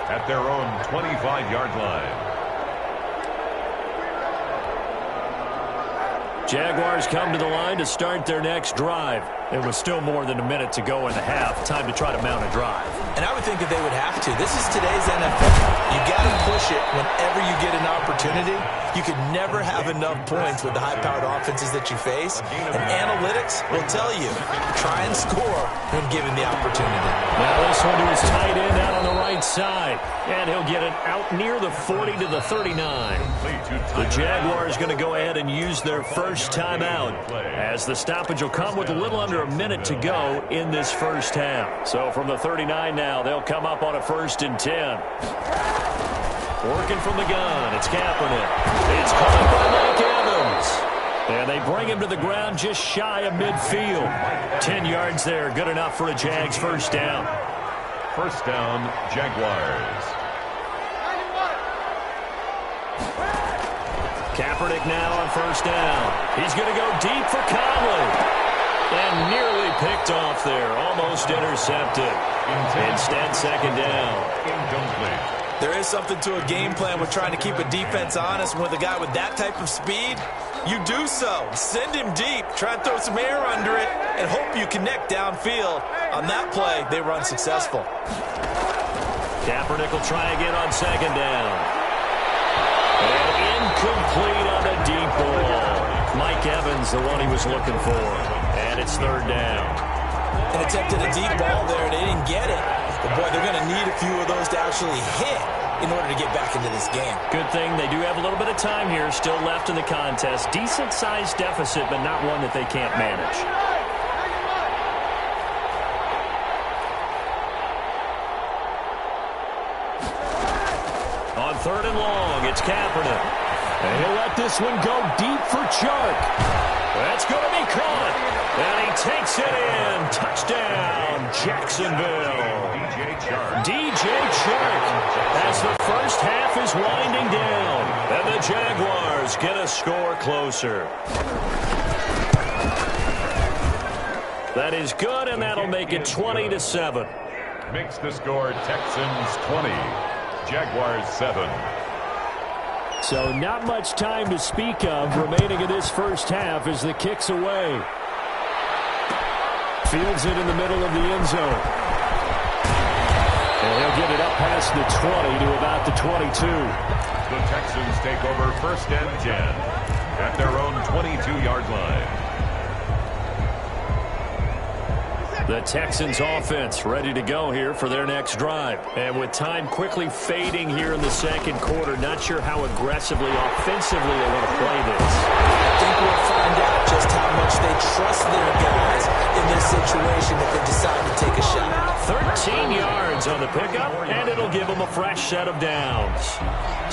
at their own 25-yard line. Jaguars come to the line to start their next drive. There was still more than a minute to go in the half. Time to try to mount a drive. And I would think that they would have to. This is today's NFL. You got to push it whenever you get an opportunity. You could never have enough points with the high-powered offenses that you face. And analytics will tell you, try and score when given the opportunity. Now this one to his tight end out on the right side. And he'll get it out near the 40 to the 39. The Jaguars going to go ahead and use their first timeout, as the stoppage will come with a little under a minute to go in this first half. So from the 39 now, they'll come up on a 1st and 10. Working from the gun, it's Kaepernick. It's caught by Mike Evans. And they bring him to the ground just shy of midfield. 10 yards there, good enough for a Jags first down. First down, Jaguars. Kaepernick now on first down. He's going to go deep for Conley. And nearly picked off there. Almost intercepted. Instead, second down. Incomplete. There is something to a game plan with trying to keep a defense honest. With a guy with that type of speed, you do so. Send him deep. Try and throw some air under it and hope you connect downfield. On that play, they were unsuccessful. Kaepernick will try again on second down. And incomplete on the deep ball. Mike Evans, the one he was looking for. And it's third down. And attempted a deep ball there. They didn't get it. But, boy, they're going to need a few of those to actually hit in order to get back into this game. Good thing they do have a little bit of time here still left in the contest. Decent-sized deficit, but not one that they can't manage. On 3rd and long, it's Kaepernick. And he'll let this one go deep for Chark. That's going to be caught. And he takes it in. Touchdown, Jacksonville. DJ Chark as the first half is winding down. And the Jaguars get a score closer. That is good, and that'll make it 20-7. Makes the score Texans 20, Jaguars 7. So not much time to speak of remaining in this first half as the kick's away. Fields it in the middle of the end zone. And he'll get it up past the 20 to about the 22. The Texans take over 1st and 10 at their own 22-yard line. The Texans offense ready to go here for their next drive. And with time quickly fading here in the second quarter, not sure how aggressively, offensively they want to play this. I think we'll find out just how much they trust their guys in this situation if they decide to take a shot. 13 yards on the pickup, and it'll give them a fresh set of downs.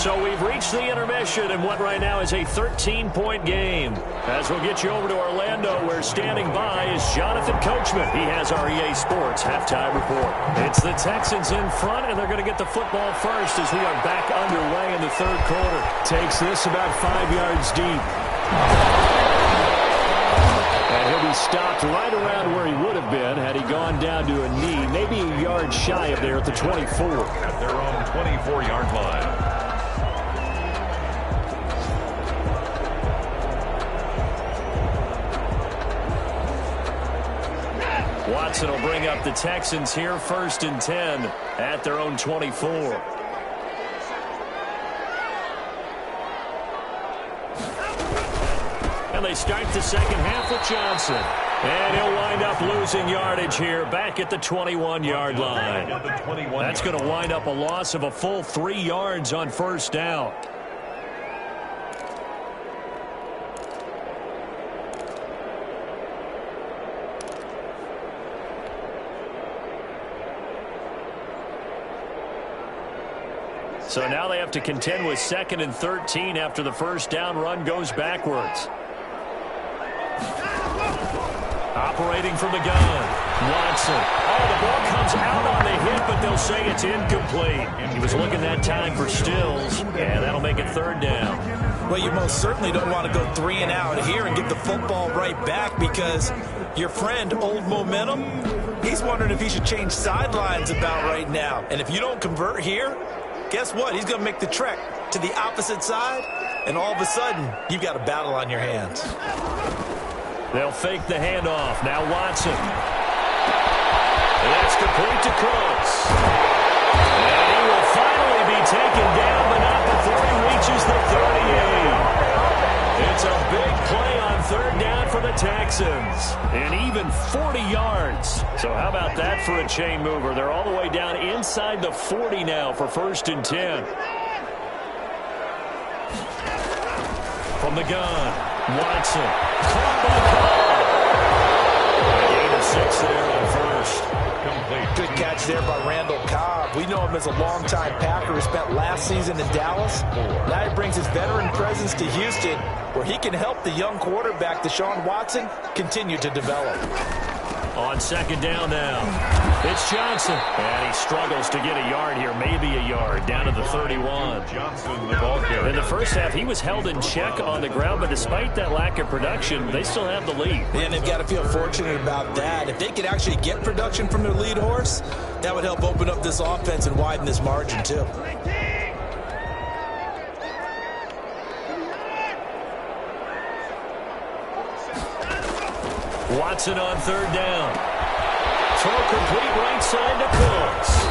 So we've reached the intermission in what right now is a 13-point game. As we'll get you over to Orlando, where standing by is Jonathan Coachman. He has our EA Sports halftime report. It's the Texans in front, and they're going to get the football first as we are back underway in the third quarter. Takes this about 5 yards deep. And he'll be stopped right around where he would have been had he gone down to a knee, maybe a yard shy of there at the 24. At their own 24-yard line. Watson will bring up the Texans here 1st and 10 at their own 24. And they start the second half with Johnson. And he'll wind up losing yardage here back at the 21-yard line. That's going to wind up a loss of a full 3 yards on first down. So now they have to contend with 2nd and 13 after the first down run goes backwards. Operating from the gun, Watson. Oh, the ball comes out on the hit, but they'll say it's incomplete. He was looking that time for Stills, and that'll make it 3rd down. Well, you most certainly don't want to go 3 and out here and give the football right back, because your friend, Old Momentum, He's wondering if he should change sidelines about right now. And if you don't convert here, guess what? He's going to make the trek to the opposite side, and all of a sudden, you've got a battle on your hands. They'll fake the handoff. Now Watson. That's complete to Cooks. And he will finally be taken down, but not before he reaches the 38. It's a big play on third down for the Texans. And even 40 yards. So how about that for a chain mover? They're all the way down inside the 40 now for 1st and 10. From the gun, Watson. Caught by Cobb. A gain of 6 there on first. Complete. Good catch there by Randall Cobb. We know him as a longtime Packer who spent last season in Dallas. Now he brings his veteran presence to Houston, where he can help the young quarterback, Deshaun Watson, continue to develop. On 2nd down now, it's Johnson. And he struggles to get a yard here, maybe a yard, down to the 31. Johnson, the ball carrier. In the first half, he was held in check on the ground, but despite that lack of production, they still have the lead. And they've got to feel fortunate about that. If they could actually get production from their lead horse, that would help open up this offense and widen this margin, too. Watson on 3rd down. Throw complete right side to Cooks.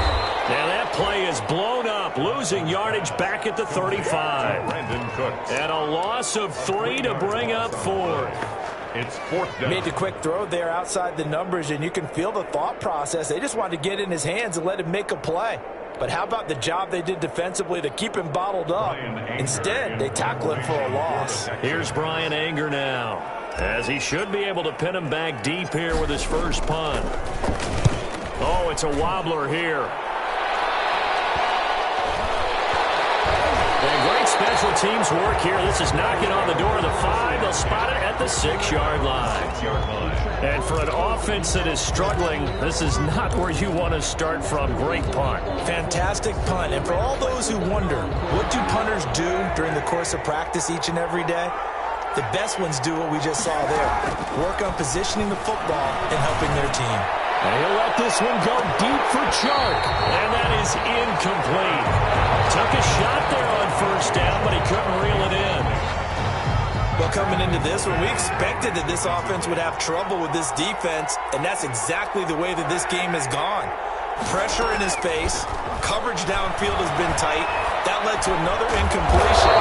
Now that play is blown up, losing yardage back at the 35. Brandon Cooks. And a loss of 3 to bring up 4th. It's 4th down. Made the quick throw there outside the numbers, and you can feel the thought process. They just wanted to get in his hands and let him make a play. But how about the job they did defensively to keep him bottled up? Instead, they tackle him for a loss. Here's Brian Anger now, as he should be able to pin him back deep here with his first punt. Oh, it's a wobbler here. And great special teams work here. This is knocking on the door of the 5. They'll spot it at the 6-yard line. And for an offense that is struggling, this is not where you want to start from. Great punt. Fantastic punt. And for all those who wonder, what do punters do during the course of practice each and every day? The best ones do what we just saw there. Work on positioning the football and helping their team. And he'll let this one go deep for Chark. And that is incomplete. Took a shot there on 1st down, but he couldn't reel it in. Well, coming into this one, we expected that this offense would have trouble with this defense, and that's exactly the way that this game has gone. Pressure in his face. Coverage downfield has been tight. That led to another incompletion.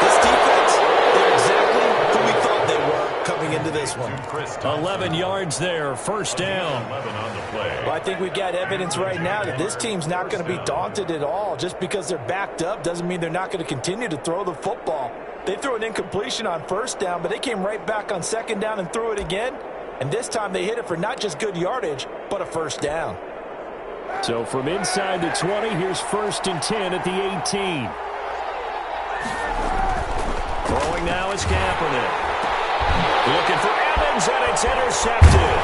This defense, they're exactly who we thought they were coming into this one. 11 yards there, 1st down. 11 on the play. Well, I think we've got evidence right now that this team's not going to be daunted at all. Just because they're backed up doesn't mean they're not going to continue to throw the football. They threw an incompletion on 1st down, but they came right back on 2nd down and threw it again. And this time they hit it for not just good yardage, but a 1st down. So from inside the 20, here's 1st and 10 at the 18. Throwing now is Kaepernick. Looking for Evans, and it's intercepted.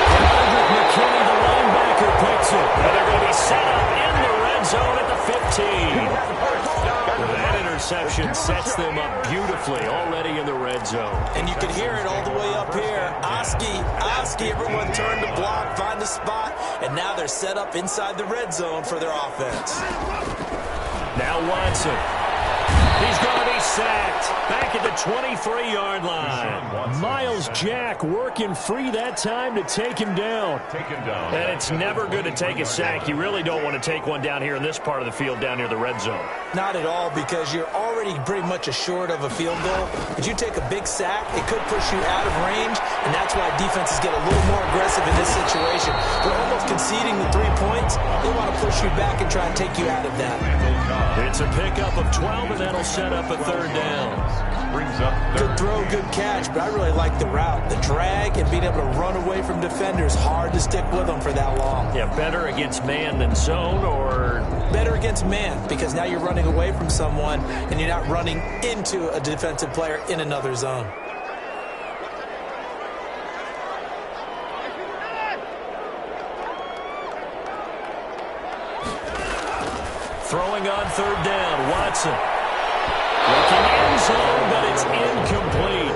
Kendrick McKinney, the linebacker, picks it. And they're going to be set up in the red zone at the 15. That interception sets them up beautifully already in the red zone. And you can hear it all the way up here. Oski, everyone turn to block, find a spot, and now they're set up inside the red zone for their offense. Now Watson. He's going to be sacked back at the 23-yard line. Miles Jack working free that time to take him down. And it's never good to take a sack. You really don't want to take one down here in this part of the field down near the red zone. Not at all, because you're already pretty much assured of a field goal. If you take a big sack, it could push you out of range, and that's why defenses get a little more aggressive in this situation. They're almost conceding the 3 points. They want to push you back and try and take you out of that. It's a pickup of 12, and that'll set up a 3rd down. Brings up Good throw, good catch, but I really like the route. The drag and being able to run away from defenders, hard to stick with them for that long. Yeah, better against man than zone, or better against man, because now you're running away from someone and you're not running into a defensive player in another zone. throwing on 3rd down, Watson. Looking end zone, but it's incomplete.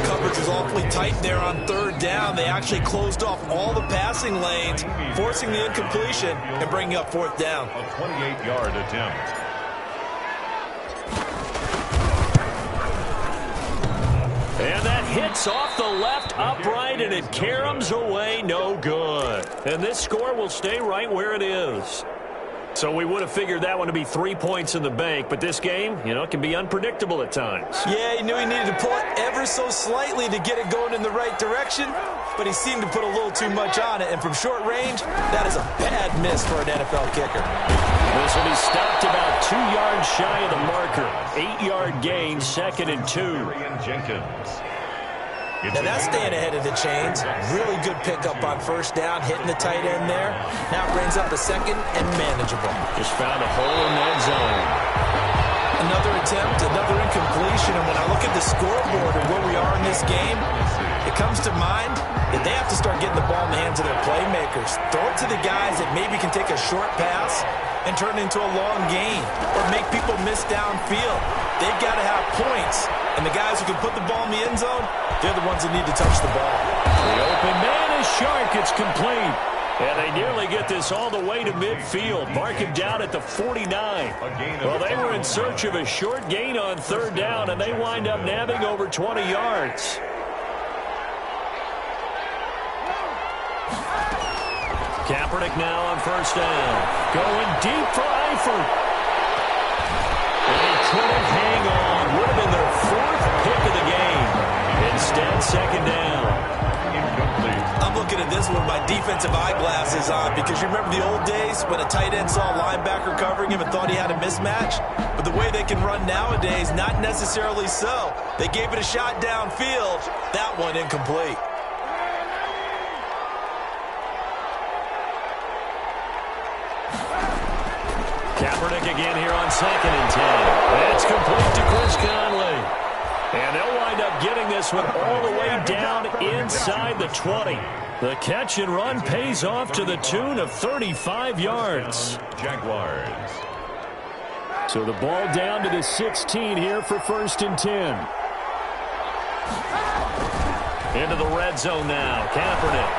Coverage was awfully tight there on third down. They actually closed off all the passing lanes, forcing the incompletion and bringing up fourth down. A 28-yard attempt. And that hits off the left upright, and it caroms away, no good. And this score will stay right where it is. So we would have figured that one to be 3 points in the bank, but this game, it can be unpredictable at times. Yeah, he knew he needed to pull it ever so slightly to get it going in the right direction, but he seemed to put a little too much on it, and from short range, that is a bad miss for an NFL kicker. This will be stopped about 2 yards shy of the marker. 8-yard gain, 2nd and 2. Jenkins. Now that's staying ahead of the chains. Really good pickup on first down, hitting the tight end there. Now it brings up a 2nd and manageable. Just found a hole in that zone. Another attempt, another incompletion, and when I look at the scoreboard and where we are in this game, it comes to mind that they have to start getting the ball in the hands of their playmakers. Throw it to the guys that maybe can take a short pass and turn it into a long gain or make people miss downfield. They've got to have points, and the guys who can put the ball in the end zone, they're the ones that need to touch the ball. The open man is Shark. It's complete. And they nearly get this all the way to midfield. Mark him down at the 49. Well, they were in search of a short gain on third down, and they wind up nabbing over 20 yards. Kaepernick now on first down. Going deep for Eifert. And he couldn't hang on. Would have been their 4th pick of the game. Instead, 2nd down. I'm looking at this one with my defensive eyeglasses on because you remember the old days when a tight end saw a linebacker covering him and thought he had a mismatch? But the way they can run nowadays, not necessarily so. They gave it a shot downfield. That one incomplete. Kaepernick again here on 2nd and 10. That's complete to Chris Conley. And they'll wind up getting this one all the way down inside the 20. The catch and run pays off to the tune of 35 yards. Jaguars. So the ball down to the 16 here for 1st and 10. Into the red zone now. Kaepernick.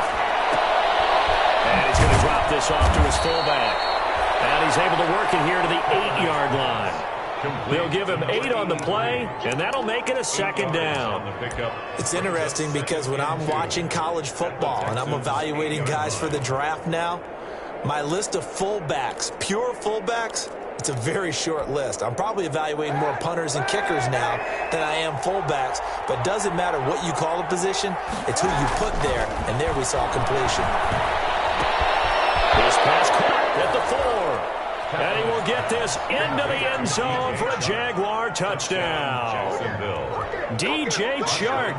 And he's going to drop this off to his fullback. And he's able to work it here to the 8-yard line. They'll give him 8 on the play, and that'll make it a 2nd down. It's interesting because when I'm watching college football and I'm evaluating guys for the draft now, my list of fullbacks, pure fullbacks, it's a very short list. I'm probably evaluating more punters and kickers now than I am fullbacks, but it doesn't matter what you call a position, it's who you put there, and there we saw completion. This pass caught at the 4. And he will get this into the end zone for a Jaguar touchdown. DJ Chark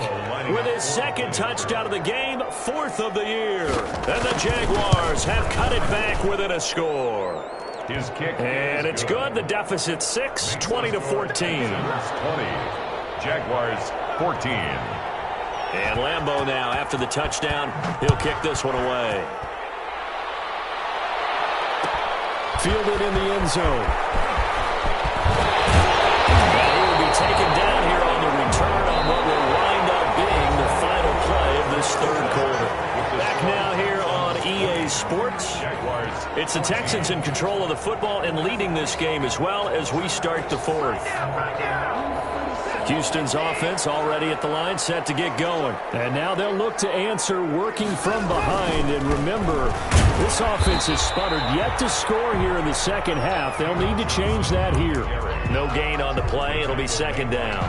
with his 2nd touchdown of the game, 4th of the year. And the Jaguars have cut it back within a score. His kick and it's good. The deficit 6, 20-14. 20. Jaguars 14. And Lambeau now after the touchdown. He'll kick this one away. Fielded in the end zone. And he will be taken down here on the return on what will wind up being the final play of this 3rd quarter. Back now here on EA Sports. It's the Texans in control of the football and leading this game as well as we start the 4th. Houston's offense already at the line, set to get going. And now they'll look to answer working from behind. And remember, this offense has sputtered yet to score here in the 2nd half. They'll need to change that here. No gain on the play. It'll be 2nd down.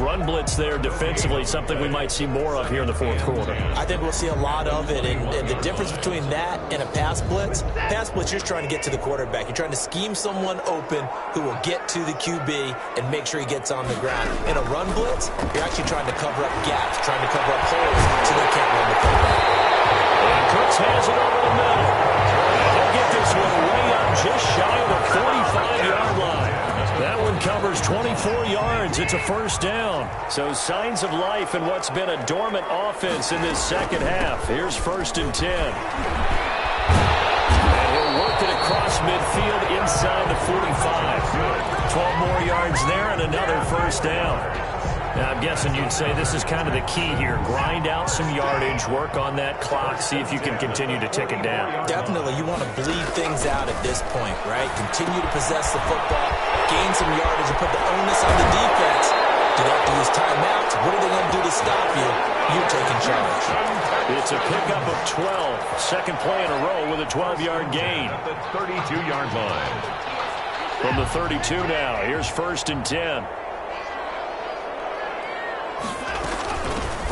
Run blitz there defensively, something we might see more of here in the 4th quarter. I think we'll see a lot of it. And the difference between that and a pass blitz, you're just trying to get to the quarterback. You're trying to scheme someone open who will get to the QB and make sure he gets on the ground. In a run blitz, you're actually trying to cover up gaps, trying to cover up holes so they can't run the quarterback. And Cooks has it over the middle. And he'll get this one way up just shy of the 45-yard line. That one covers 24 yards. It's a 1st down. So signs of life in what's been a dormant offense in this 2nd half. Here's 1st and 10. And he'll work it across midfield inside the 45. 12 more yards there and another first down. Now, I'm guessing you'd say this is kind of the key here. Grind out some yardage, work on that clock, see if you can continue to tick it down. Definitely. You want to bleed things out at this point, right? Continue to possess the football, gain some yardage, and put the onus on the defense. Do they have to use timeouts? What are they going to do to stop you? You're taking charge. It's a pickup of 12. Second play in a row with a 12-yard gain. At the 32-yard line. From the 32 now, here's 1st and 10.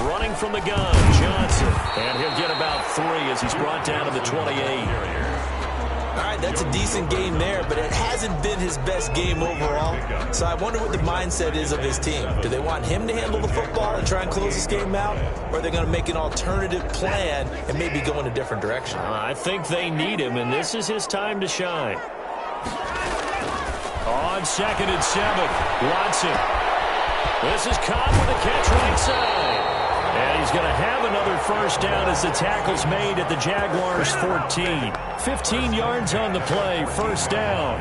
Running from the gun, Johnson. And he'll get about 3 as he's brought down to the 28. All right, that's a decent game there, but it hasn't been his best game overall. So I wonder what the mindset is of his team. Do they want him to handle the football and try and close this game out? Or are they going to make an alternative plan and maybe go in a different direction? I think they need him, and this is his time to shine. On 2nd and 7, Watson. This is caught with a catch right side. And he's going to have another first down as the tackle's made at the Jaguars' 14. 15 yards on the play, first down.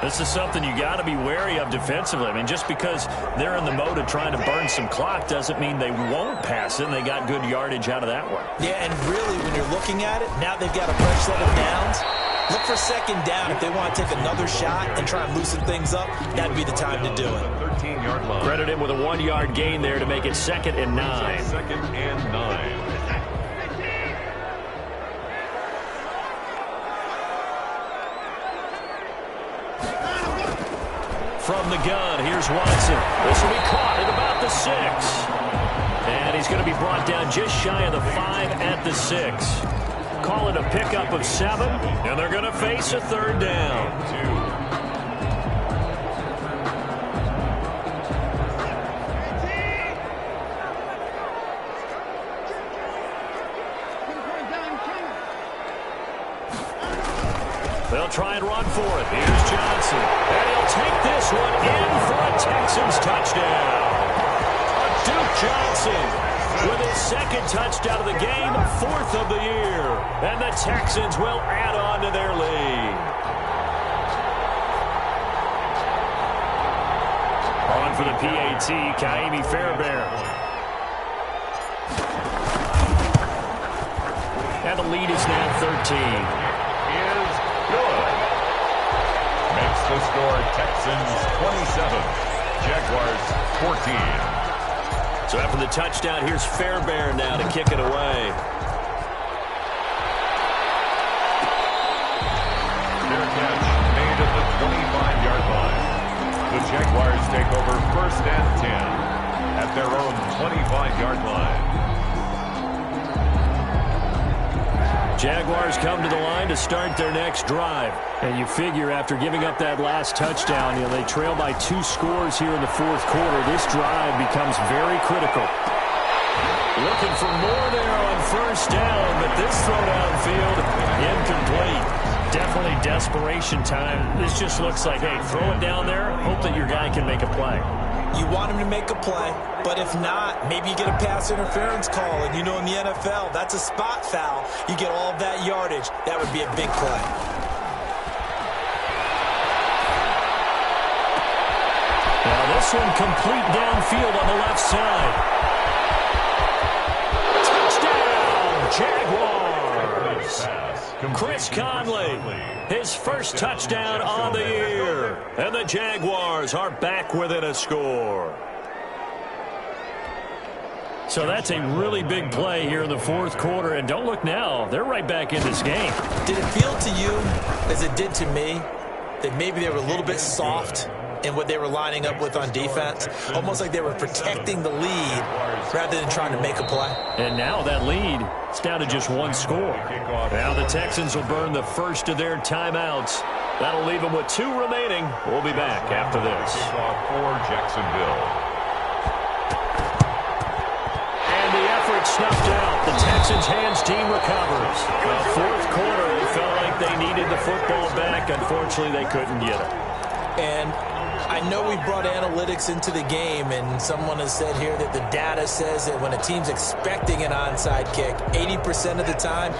This is something you got to be wary of defensively. I mean, just because they're in the mode of trying to burn some clock doesn't mean they won't pass it, and they got good yardage out of that one. Yeah, and really, when you're looking at it, now they've got a fresh set of downs. Look for 2nd down. If they want to take another shot and try and loosen things up, that'd be the time to do it. 13-yard line. Credit him with a 1-yard gain there to make it 2nd and 9. 2nd and 9. From the gun, here's Watson. This will be caught at about the 6. And he's going to be brought down just shy of the 5 at the 6. Call it a pickup of 7, and they're going to face a 3rd down. They'll try and run for it. Here's Johnson. And he'll take this one in for a Texans touchdown. Duke Johnson with his 2nd touchdown of the game, 4th of the year. And the Texans will add on to their lead. On for the PAT, Kaimi Fairbairn. And the lead is now 13. Is good. Makes the score Texans 27, Jaguars 14. So after the touchdown, here's Fairbairn now to kick it away. Their catch made at the 25-yard line. The Jaguars take over 1st and 10 at their own 25-yard line. Jaguars come to the line to start their next drive. And you figure after giving up that last touchdown, they trail by 2 scores here in the 4th quarter. This drive becomes very critical. Looking for more there on 1st down, but this throw downfield, incomplete. Definitely desperation time. This just looks like, hey, throw it down there, hope that your guy can make a play. You want him to make a play, but if not, maybe you get a pass interference call. And in the NFL, that's a spot foul. You get all of that yardage. That would be a big play. Now this one complete downfield on the left side. Touchdown, Jaguars! Chris Conley, his first touchdown on the year. And the Jaguars are back within a score. So that's a really big play here in the 4th quarter. And don't look now, they're right back in this game. Did it feel to you, as it did to me, that maybe they were a little bit soft in what they were lining up with on defense? Almost like they were protecting the lead rather than trying to make a play. And now that lead, it's down to just 1 score. Now the Texans will burn the first of their timeouts. That'll leave them with 2 remaining. We'll be back after this. For Jacksonville. And the effort snuffed out. The Texans hands team recovers. The 4th quarter, it felt like they needed the football back. Unfortunately, they couldn't get it. And I know we brought analytics into the game, and someone has said here that the data says that when a team's expecting an onside kick, 80% of the time,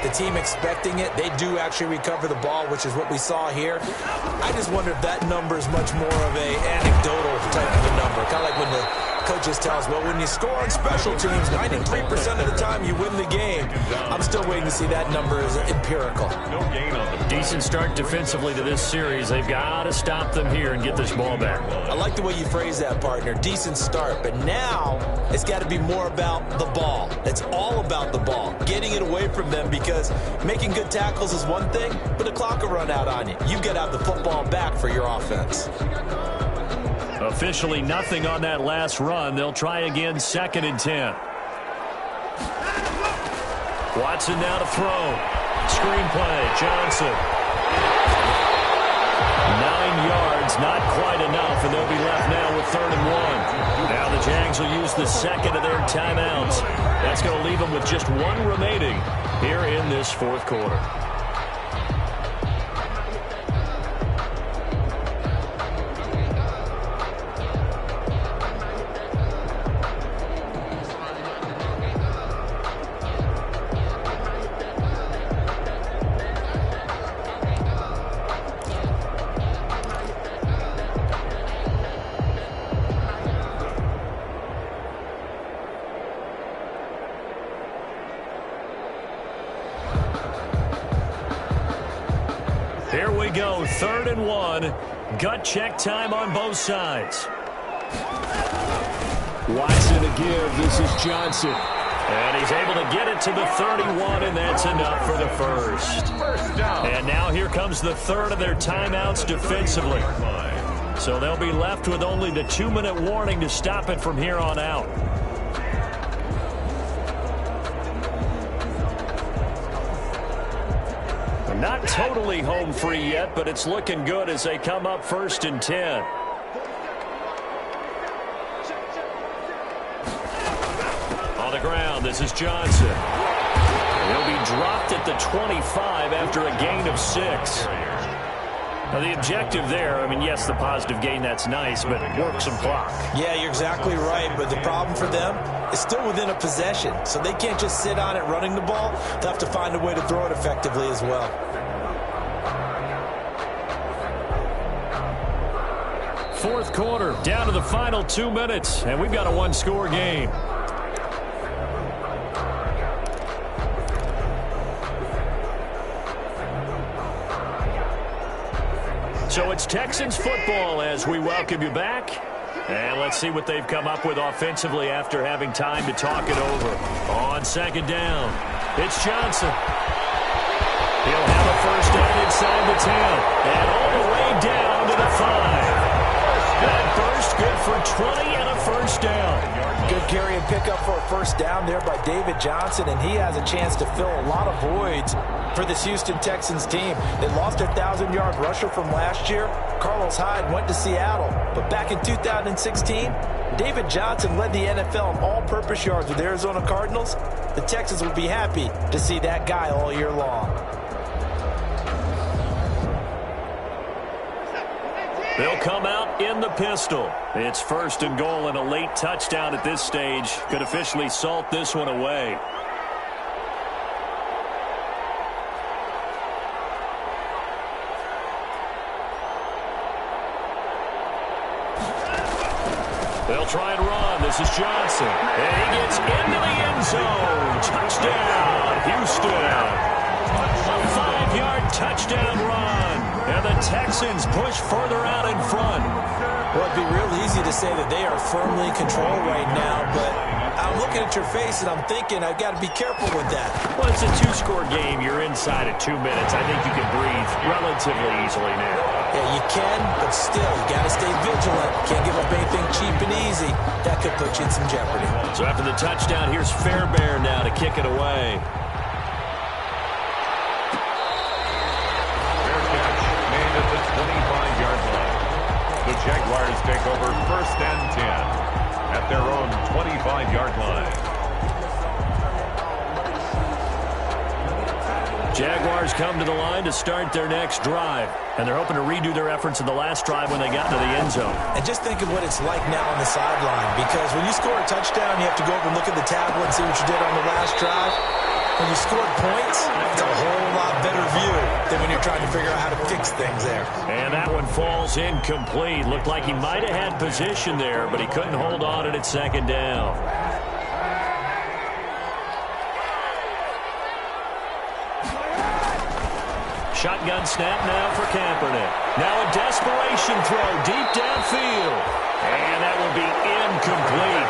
the team expecting it, they do actually recover the ball, which is what we saw here. I just wonder if that number is much more of a anecdotal type of a number, kind of like when the coaches tell us, well, when you score on special teams, 93% of the time you win the game. I'm still waiting to see that number is empirical. No gain on the Decent start defensively to this series. They've got to stop them here and get this ball back. I like the way you phrase that, partner. Decent start. But now it's got to be more about the ball. It's all about the ball. Getting it away from them, because making good tackles is one thing, but the clock will run out on you. You've got to have the football back for your offense. Officially nothing on that last run. They'll try again, 2nd and 10. Watson now to throw. Screenplay, Johnson. 9 yards, not quite enough, and they'll be left now with 3rd and 1. Now the Jags will use the second of their timeouts. That's going to leave them with just one remaining here in this 4th quarter. Here we go, 3rd and 1. Gut check time on both sides. Watson to give. This is Johnson. And he's able to get it to the 31, and that's enough for the first. And now here comes the 3rd of their timeouts defensively. So they'll be left with only the 2-minute warning to stop it from here on out. Not totally home free yet, but it's looking good as they come up 1st and 10. On the ground, this is Johnson. He'll be dropped at the 25 after a gain of 6. Now, the objective there, I mean, yes, the positive gain, that's nice, but work some clock. Yeah, you're exactly right, but the problem for them is still within a possession, so they can't just sit on it running the ball. They'll have to find a way to throw it effectively as well. Fourth quarter, down to the final 2 minutes, and we've got a one-score game. So it's Texans football as we welcome you back. And let's see what they've come up with offensively after having time to talk it over. On 2nd down, it's Johnson. He'll have a first down inside the 10. And all the way down to the 5. That burst good for 20 and a first down. Good carry and pickup for a first down there by David Johnson, and he has a chance to fill a lot of voids for this Houston Texans team. They lost their 1,000-yard rusher from last year. Carlos Hyde went to Seattle, but back in 2016, David Johnson led the NFL in all-purpose yards with Arizona Cardinals. The Texans will be happy to see that guy all year long. They'll come out in the pistol. It's 1st and goal, and a late touchdown at this stage could officially salt this one away. They'll try and run. This is Johnson. And he gets into the end zone. Touchdown, Houston. 5-yard touchdown run. And the Texans push further out in front. Well, it'd be real easy to say that they are firmly in control right now, but I'm looking at your face and I'm thinking I've got to be careful with that. Well, it's a 2-score game. You're inside at 2 minutes. I think you can breathe relatively easily now. Yeah, you can, but still, you got to stay vigilant. Can't give up anything cheap and easy. That could put you in some jeopardy. So after the touchdown, here's Fairbairn now to kick it away. at the 25-yard line. The Jaguars take over 1st and 10 at their own 25-yard line. Jaguars come to the line to start their next drive, and they're hoping to redo their efforts in the last drive when they got into the end zone. And just think of what it's like now on the sideline, because when you score a touchdown, you have to go over and look at the tablet and see what you did on the last drive. When you scored points, it's a whole lot better view than when you're trying to figure out how to fix things there. And that one falls incomplete. Looked like he might have had position there, but he couldn't hold on at second down. Shotgun snap now for Kaepernick. Now a desperation throw deep downfield. And that will be incomplete.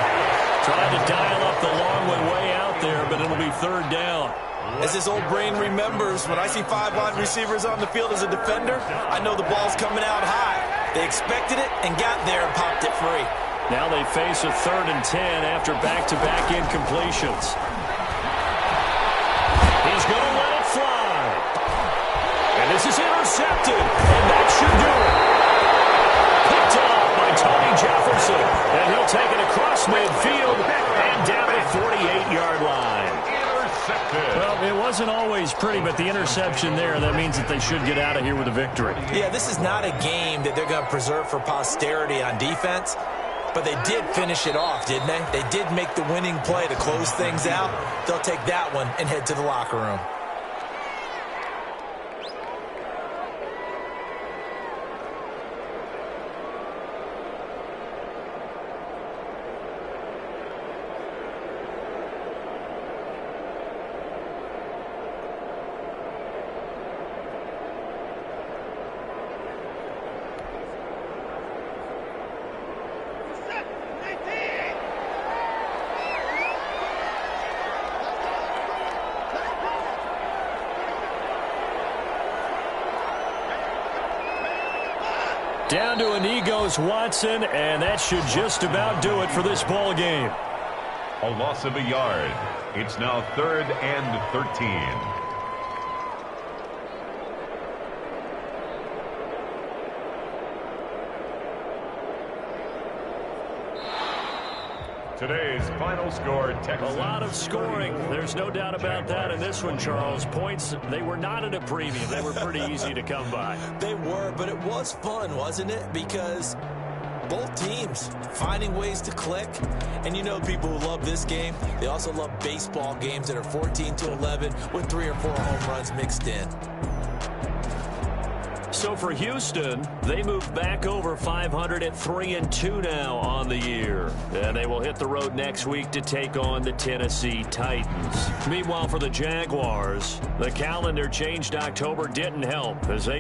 Trying to dial up the long one way out there, but it'll be third down. As this old brain remembers, when I see 5 wide receivers on the field as a defender, I know the ball's coming out high. They expected it and got there and popped it free. Now they face a 3rd and 10 after back-to-back incompletions. He's going to let it fly. And this is intercepted, and that should do it. Picked off by Tony Jefferson, and he'll take it across midfield and down the 48-yard line. Well, it wasn't always pretty, but the interception there, that means that they should get out of here with a victory. Yeah, this is not a game that they're going to preserve for posterity on defense, but they did finish it off, didn't they? They did make the winning play to close things out. They'll take that one and head to the locker room. Down to Inigos Watson, and that should just about do it for this ball game. A loss of a yard. It's now 3rd and 13. Today's final score, Texans. A lot of scoring. There's no doubt about that in this one, Charles. Points, they were not at a premium. They were pretty easy to come by. They were, but it was fun, wasn't it? Because both teams finding ways to click. And you know people who love this game, they also love baseball games that are 14-11 with 3 or 4 home runs mixed in. So for Houston, they move back over 500 at 3-2 now on the year. And they will hit the road next week to take on the Tennessee Titans. Meanwhile, for the Jaguars, the calendar changed October didn't help as they